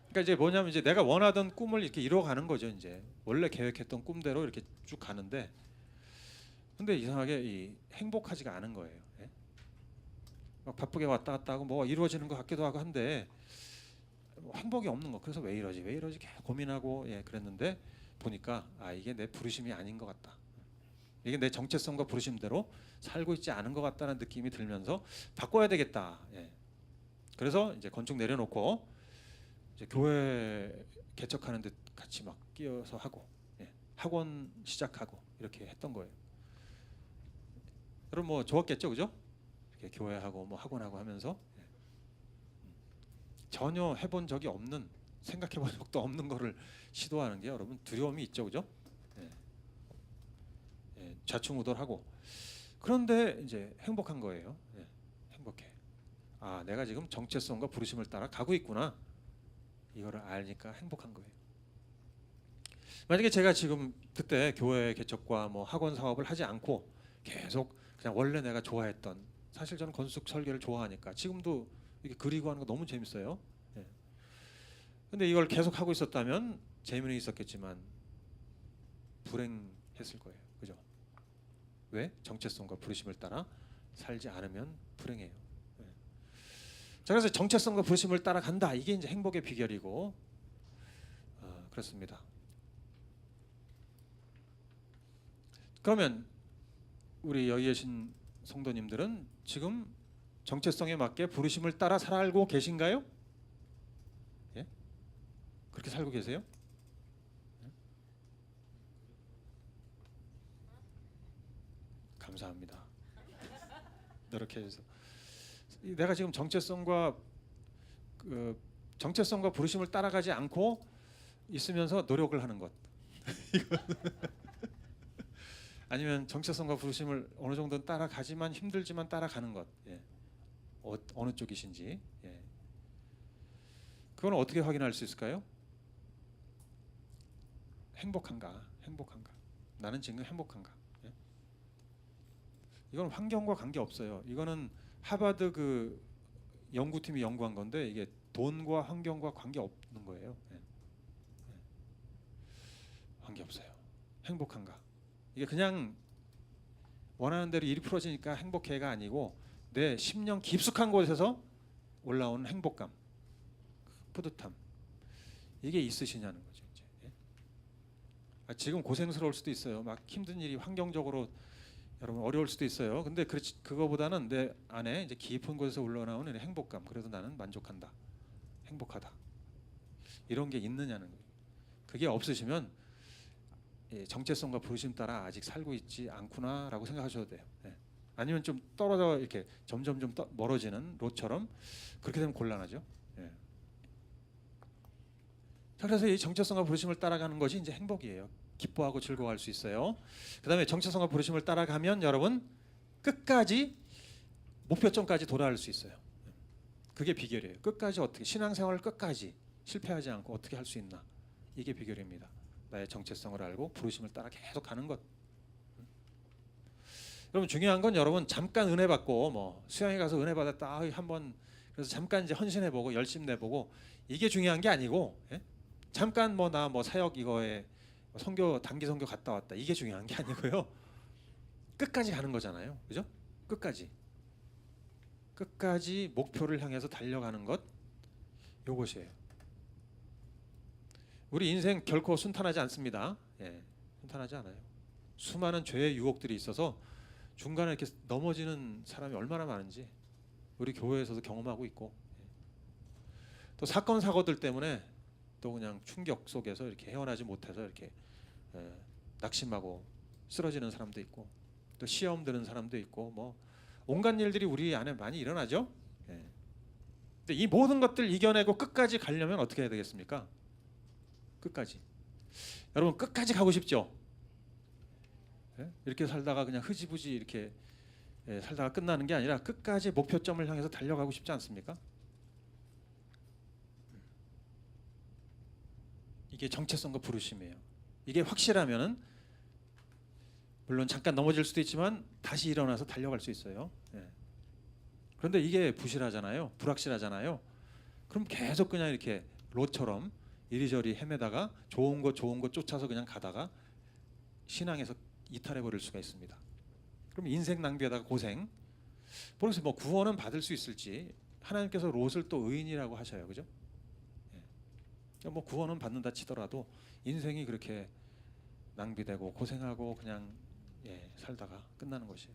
그러니까 이제 뭐냐면 이제 내가 원하던 꿈을 이렇게 이뤄가는 거죠. 이제 원래 계획했던 꿈대로 이렇게 쭉 가는데, 근데 이상하게 이 행복하지가 않은 거예요. 예? 막 바쁘게 왔다 갔다 하고 뭐 이루어지는 것 같기도 하고 한데 뭐 행복이 없는 거. 그래서 왜 이러지 계속 고민하고 예, 그랬는데 보니까 아, 이게 내 부르심이 아닌 것 같다. 이게 내 정체성과 부르심대로 살고 있지 않은 것 같다는 느낌이 들면서 바꿔야 되겠다. 예. 그래서 이제 건축 내려놓고 이제 교회 개척하는 데 같이 막 끼어서 하고 예. 학원 시작하고 이렇게 했던 거예요. 여러분 뭐 좋았겠죠, 그죠? 이렇게 교회하고 뭐 학원하고 하면서 예. 전혀 해본 적이 없는, 생각해본 적도 없는 거를 시도하는 게 여러분 두려움이 있죠, 그죠? 예. 예. 좌충우돌하고. 그런데 이제 행복한 거예요. 예. 행복해. 아, 내가 지금 정체성과 부르심을 따라 가고 있구나. 이거를 알니까 행복한 거예요. 만약에 제가 지금 그때 교회 개척과 뭐 학원 사업을 하지 않고 계속 그냥 원래 내가 좋아했던, 사실 저는 건축 설계를 좋아하니까 지금도 이렇게 그리고 하는 거 너무 재밌어요. 예. 근데 이걸 계속 하고 있었다면 재미는 있었겠지만 불행했을 거예요. 그죠? 왜? 정체성과 부르심을 따라 살지 않으면 불행해요. 예. 자, 그래서 정체성과 부르심을 따라 간다. 이게 이제 행복의 비결이고 그렇습니다. 그러면 우리 여기 계신 성도님들은 지금 정체성에 맞게 부르심을 따라 살고 계신가요? 예? 그렇게 살고 계세요? 예? 감사합니다. 노력해주셔서. 내가 지금 정체성과 부르심을 따라가지 않고 있으면서 노력을 하는 것. 아니면 정체성과 부르심을 어느 정도는 따라가지만 힘들지만 따라가는 것. 예. 어느 쪽이신지. 예. 그건 어떻게 확인할 수 있을까요? 행복한가? 나는 지금 행복한가? 예. 이건 환경과 관계 없어요. 이거는 하버드 그 연구팀이 연구한 건데 이게 돈과 환경과 관계 없는 거예요. 예. 예. 관계 없어요. 행복한가? 이게 그냥 원하는 대로 일이 풀어지니까 행복해가 아니고 내 심령 깊숙한 곳에서 올라오는 행복감, 뿌듯함, 이게 있으시냐는 거죠. 이제. 예? 지금 고생스러울 수도 있어요. 막 힘든 일이 환경적으로 여러분 어려울 수도 있어요. 근데 그거보다는 내 안에 이제 깊은 곳에서 올라오는 행복감, 그래도 나는 만족한다, 행복하다, 이런 게 있느냐는 거예요. 그게 없으시면 정체성과 부르심 따라 아직 살고 있지 않구나라고 생각하셔도 돼요. 예. 아니면 좀 떨어져 이렇게 점점 좀 멀어지는 롯처럼 그렇게 되면 곤란하죠. 예. 자, 그래서 이 정체성과 부르심을 따라가는 것이 이제 행복이에요. 기뻐하고 즐거워할 수 있어요. 그다음에 정체성과 부르심을 따라가면 여러분 끝까지 목표점까지 도달할 수 있어요. 그게 비결이에요. 끝까지 어떻게 신앙생활을 끝까지 실패하지 않고 어떻게 할 수 있나, 이게 비결입니다. 나의 정체성을 알고 부르심을 따라 계속 가는 것. 여러분 중요한 건 여러분 잠깐 은혜 받고 뭐 수양회 가서 은혜 받았다 한번 그래서 잠깐 이제 헌신해 보고 열심 내보고 이게 중요한 게 아니고, 예? 잠깐 뭐 나 뭐 사역 이거에 선교 단기 선교 갔다 왔다 이게 중요한 게 아니고요. 끝까지 가는 거잖아요. 그죠? 끝까지 목표를 향해서 달려가는 것, 요것이에요. 우리 인생 결코 순탄하지 않습니다. 예, 순탄하지 않아요. 수많은 죄의 유혹들이 있어서 중간에 이렇게 넘어지는 사람이 얼마나 많은지 우리 교회에서도 경험하고 있고, 또 사건 사고들 때문에 또 그냥 충격 속에서 이렇게 헤어나지 못해서 이렇게 낙심하고 쓰러지는 사람도 있고, 또 시험 드는 사람도 있고, 뭐 온갖 일들이 우리 안에 많이 일어나죠. 예. 근데 이 모든 것들 이겨내고 끝까지 가려면 어떻게 해야 되겠습니까? 끝까지. 여러분 끝까지 가고 싶죠? 예? 이렇게 살다가 그냥 흐지부지 이렇게 살다가 끝나는 게 아니라 끝까지 목표점을 향해서 달려가고 싶지 않습니까? 이게 정체성과 부르심이에요. 이게 확실하면은 물론 잠깐 넘어질 수도 있지만 다시 일어나서 달려갈 수 있어요. 예. 그런데 이게 부실하잖아요. 불확실하잖아요. 그럼 계속 그냥 이렇게 롯처럼 이리저리 헤매다가 좋은 것 쫓아서 그냥 가다가 신앙에서 이탈해 버릴 수가 있습니다. 그럼 인생 낭비하다가 고생. 그래서 뭐 구원은 받을 수 있을지 하나님께서 롯을 또 의인이라고 하셔요, 그죠? 예. 뭐 구원은 받는다 치더라도 인생이 그렇게 낭비되고 고생하고 그냥 살다가 끝나는 것이에요.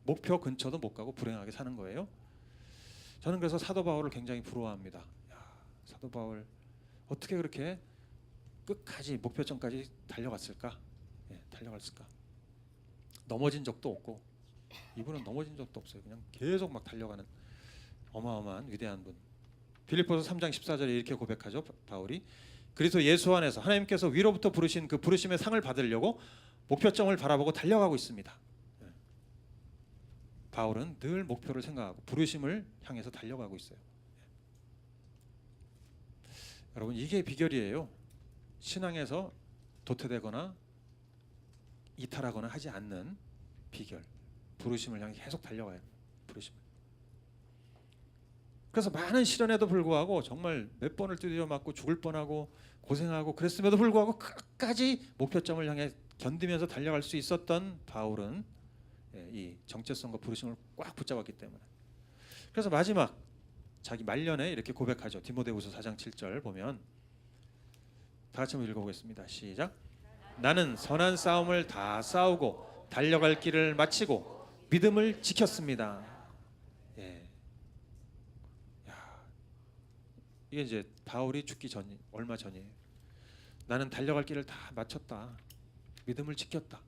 목표 근처도 못 가고 불행하게 사는 거예요. 저는 그래서 사도 바울을 굉장히 부러워합니다. 야, 사도 바울 어떻게 그렇게 끝까지 목표점까지 달려갔을까? 달려갔을까? 넘어진 적도 없고, 이분은 넘어진 적도 없어요. 그냥 계속 막 달려가는 어마어마한 위대한 분. 빌립보서 3장 14절에 이렇게 고백하죠. 바울이 그리스도 예수 안에서 하나님께서 위로부터 부르신 그 부르심의 상을 받으려고 목표점을 바라보고 달려가고 있습니다. 바울은 늘 목표를 생각하고 부르심을 향해서 달려가고 있어요. 여러분 이게 비결이에요. 신앙에서 도태되거나 이탈하거나 하지 않는 비결. 부르심을 향해 계속 달려가요. 부르심을. 그래서 많은 시련에도 불구하고 정말 몇 번을 두드려 맞고 죽을 뻔하고 고생하고 그랬음에도 불구하고 끝까지 목표점을 향해 견디면서 달려갈 수 있었던 바울은 이 정체성과 부르심을 꽉 붙잡았기 때문에. 그래서 마지막 자기 말년에 이렇게 고백하죠. 디모데후서 4장 7절 보면 다 같이 한번 읽어보겠습니다. 시작. 나는 선한 싸움을 다 싸우고 달려갈 길을 마치고 믿음을 지켰습니다. 예. 야, 이게 이제 바울이 죽기 전 얼마 전이에요. 나는 달려갈 길을 다 마쳤다. 믿음을 지켰다.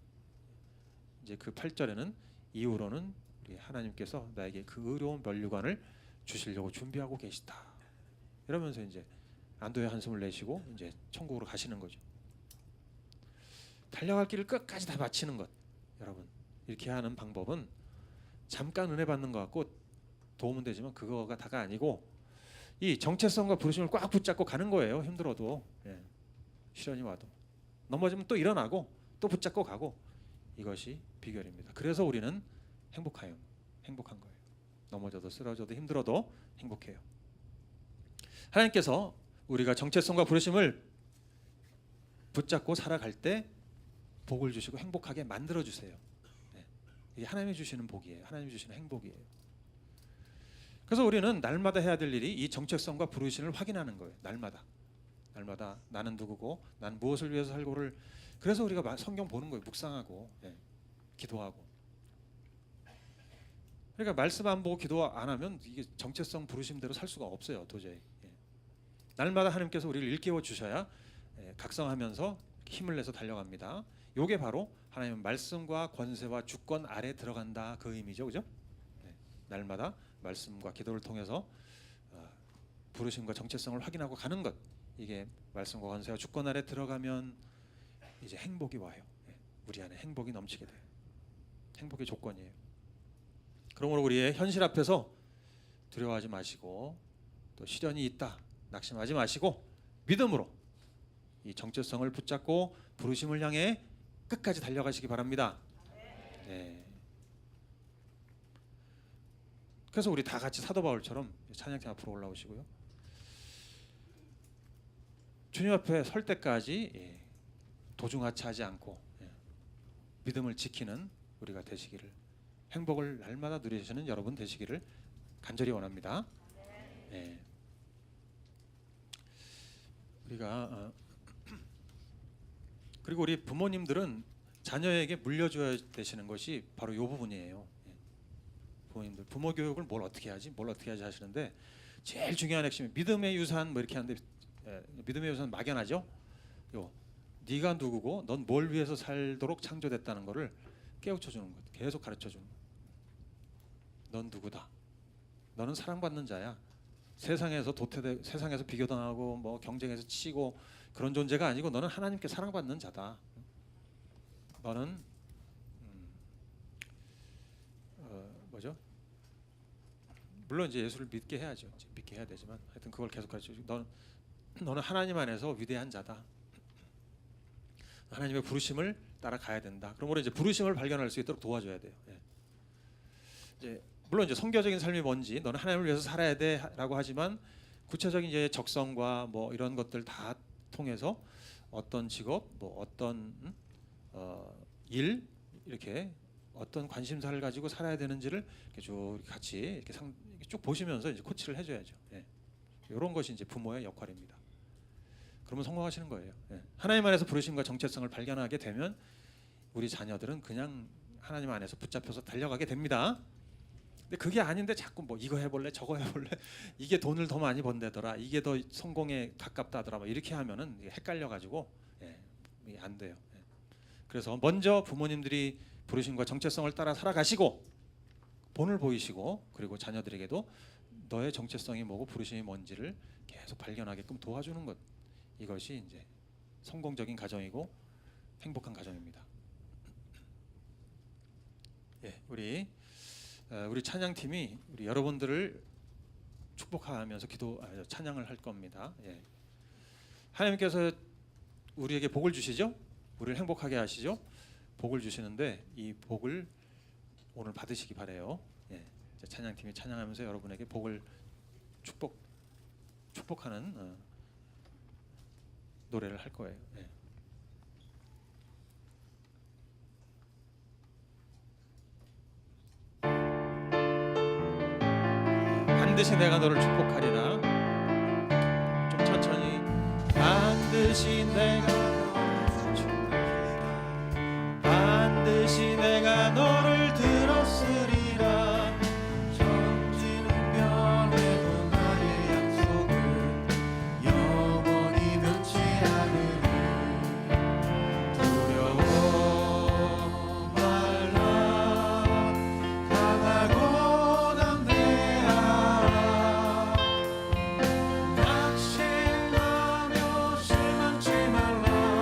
이제 그 8절에는 이후로는 우리 하나님께서 나에게 그 의로운 면류관을 주시려고 준비하고 계시다. 이러면서 이제 안도의 한숨을 내쉬고 이제 천국으로 가시는 거죠. 달려갈 길을 끝까지 다 마치는 것. 여러분 이렇게 하는 방법은 잠깐 은혜 받는 것 같고 도움은 되지만 그거가 다가 아니고 이 정체성과 부르심을 꽉 붙잡고 가는 거예요. 힘들어도 시련이 와도 넘어지면 또 일어나고 또 붙잡고 가고 이것이 비결입니다. 그래서 우리는 행복한 거예요. 넘어져도 쓰러져도 힘들어도 행복해요. 하나님께서 우리가 정체성과 부르심을 붙잡고 살아갈 때 복을 주시고 행복하게 만들어 주세요. 이게 하나님이 주시는 복이에요. 하나님이 주시는 행복이에요. 그래서 우리는 날마다 해야 될 일이 이 정체성과 부르심을 확인하는 거예요. 날마다 나는 누구고 난 무엇을 위해서 살고를. 그래서 우리가 성경 보는 거예요. 묵상하고 기도하고. 그러니까 말씀 안 보고 기도 안 하면 이게 정체성 부르심대로 살 수가 없어요. 도저히. 날마다 하나님께서 우리를 일깨워 주셔야 각성하면서 힘을 내서 달려갑니다. 요게 바로 하나님의 말씀과 권세와 주권 아래 들어간다 그 의미죠. 그죠? 날마다 말씀과 기도를 통해서 부르심과 정체성을 확인하고 가는 것. 이게 말씀과 권세와 주권 아래 들어가면 이제 행복이 와요. 우리 안에 행복이 넘치게 돼요. 행복의 조건이에요. 그러므로 우리의 현실 앞에서 두려워하지 마시고 또 시련이 있다 낙심하지 마시고 믿음으로 이 정체성을 붙잡고 부르심을 향해 끝까지 달려가시기 바랍니다. 네. 그래서 우리 다 같이 사도 바울처럼 찬양팀 앞으로 올라오시고요. 주님 앞에 설 때까지 도중하차하지 않고 믿음을 지키는 우리가 되시기를, 행복을 날마다 누리시는 여러분 되시기를 간절히 원합니다. 네. 우리가 그리고 우리 부모님들은 자녀에게 물려줘야 되시는 것이 바로 이 부분이에요. 부모님들 부모 교육을 뭘 어떻게 하지 하시는데 제일 중요한 핵심이 믿음의 유산 뭐 이렇게 하는데 믿음의 유산 막연하죠. 네가 누구고 넌 뭘 위해서 살도록 창조됐다는 것을 깨우쳐 주는 것, 계속 가르쳐 주는 것. 넌 누구다. 너는 사랑받는 자야. 세상에서 세상에서 비교당하고 뭐 경쟁에서 치고 그런 존재가 아니고 너는 하나님께 사랑받는 자다. 너는 뭐죠? 물론 이제 예수를 믿게 해야죠. 믿게 해야 되지만 하여튼 그걸 계속 가르쳐주고 너는 하나님 안에서 위대한 자다. 하나님의 부르심을 따라가야 된다. 그러므로 이제 부르심을 발견할 수 있도록 도와줘야 돼요. 이제 물론 이제 성교적인 삶이 뭔지 너는 하나님을 위해서 살아야 돼라고 하지만 구체적인 이제 적성과 뭐 이런 것들 다 통해서 어떤 직업, 뭐 어떤 일 이렇게 어떤 관심사를 가지고 살아야 되는지를 이렇게 쭉 같이 이렇게 쭉 보시면서 이제 코치를 해줘야죠. 이런 것이 이제 부모의 역할입니다. 그러면 성공하시는 거예요. 하나님 안에서 부르심과 정체성을 발견하게 되면 우리 자녀들은 그냥 하나님 안에서 붙잡혀서 달려가게 됩니다. 근데 그게 아닌데 자꾸 뭐 이거 해볼래 저거 해볼래 이게 돈을 더 많이 번대더라 이게 더 성공에 가깝다더라 뭐 이렇게 하면은 헷갈려가지고 안 돼요. 그래서 먼저 부모님들이 부르심과 정체성을 따라 살아가시고 본을 보이시고 그리고 자녀들에게도 너의 정체성이 뭐고 부르심이 뭔지를 계속 발견하게끔 도와주는 것, 이것이 이제 성공적인 가정이고 행복한 가정입니다. 우리 찬양팀이 우리 여러분들을 축복하면서 찬양을 할 겁니다. 하나님께서 우리에게 복을 주시죠. 우리를 행복하게 하시죠. 복을 주시는데 이 복을 오늘 받으시기 바래요. 찬양팀이 찬양하면서 여러분에게 복을 축복하는 노래를 할 거예요. 반드시 내가 너를 축복하리라. 좀 천천히. 반드시 내가 너를 축복하리라. 반드시 내가 너를 들었으리라. 천지는 변해도 나의 약속을 영원히 변치 않으리. 두려워 말라. 강하고 낙심하며 실망치 말라.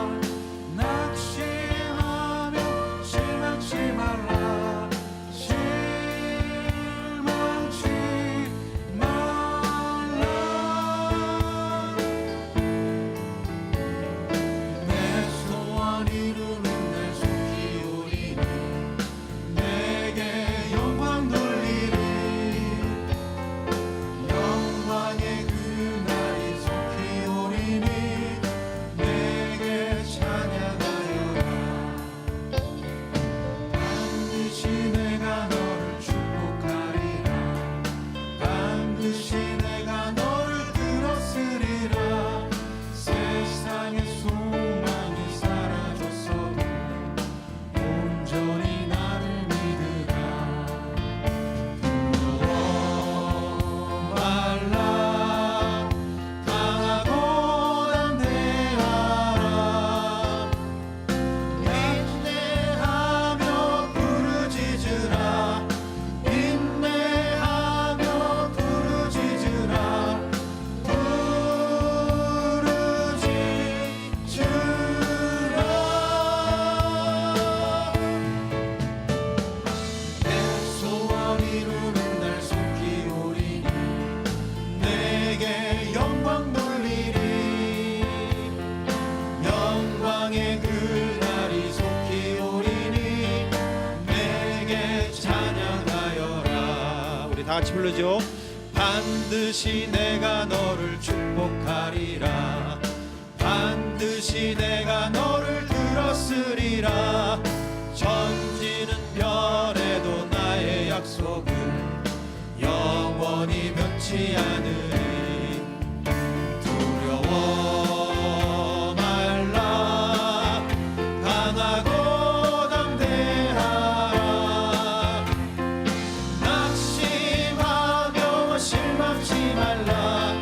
같이 부르죠. 반드시 내가 너를 축복하리라. 반드시 내가 너를 들었으리라. 천지는 변해도 나의 약속은 영원히 변치 않으리. 두려워 말라. 강하고 담대하라. 낙심하며 실망치 말라.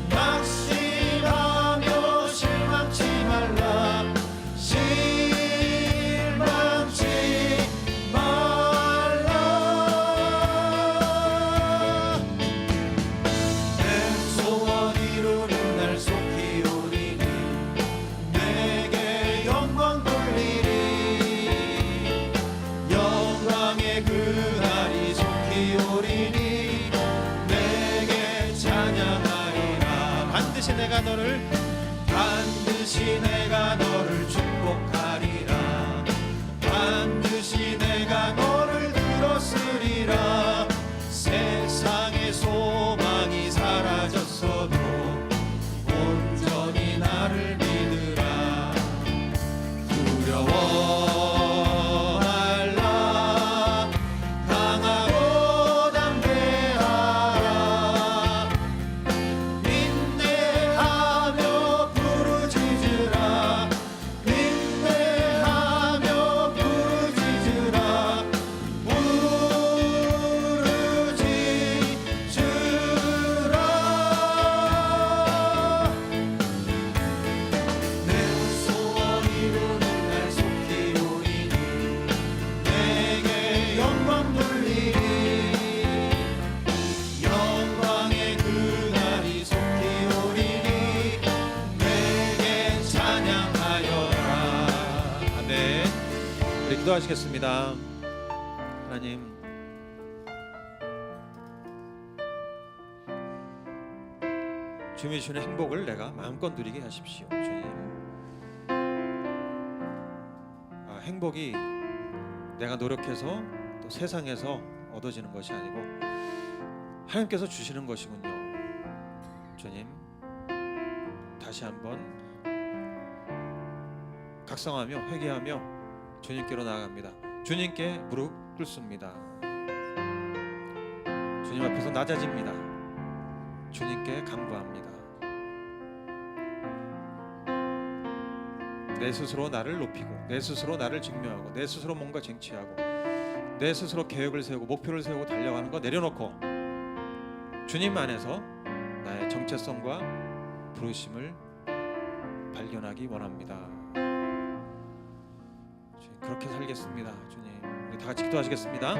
낙심하며 실망치 말라. 실망치 말라. 내 소원 이루는 날 속히 오리니. 내게 영광 돌리리. 영광의 그날이 속히 오리니. 내게 찬양하리라. 반드시 내가 너를 축복하리라. 반드시 내가 너를 들었으리라. 세상의 소망이 사라졌어도 온전히 나를 믿으라. 두려워 말라. 강하고 담대하라. 인내하며 부르짖으라. 인내하며 부르짖으라. 부르짖으라. 내 소원 이루는 날 속히 오리니. 내게 영광 돌리리. 영광의 그날이 속히 오리니. 내게 찬양하여라. 아멘. 우리 기도하시겠습니다. 하나님, 주님이 주시는 행복을 내가 마음껏 누리게 하십시오. 주님, 행복이 내가 노력해서 또 세상에서 얻어지는 것이 아니고 하나님께서 주시는 것이군요. 주님, 다시 한번 각성하며 회개하며 주님께로 나아갑니다. 주님께 무릎 꿇습니다. 주님 앞에서 낮아집니다. 주님께 간구합니다. 내 스스로 나를 높이고, 내 스스로 나를 증명하고, 내 스스로 뭔가 쟁취하고, 내 스스로 계획을 세우고 목표를 세우고 달려가는 거 내려놓고 주님 안에서 나의 정체성과 부르심을 발견하기 원합니다. 주님, 그렇게 살겠습니다. 주님, 우리 다 같이 기도하시겠습니다.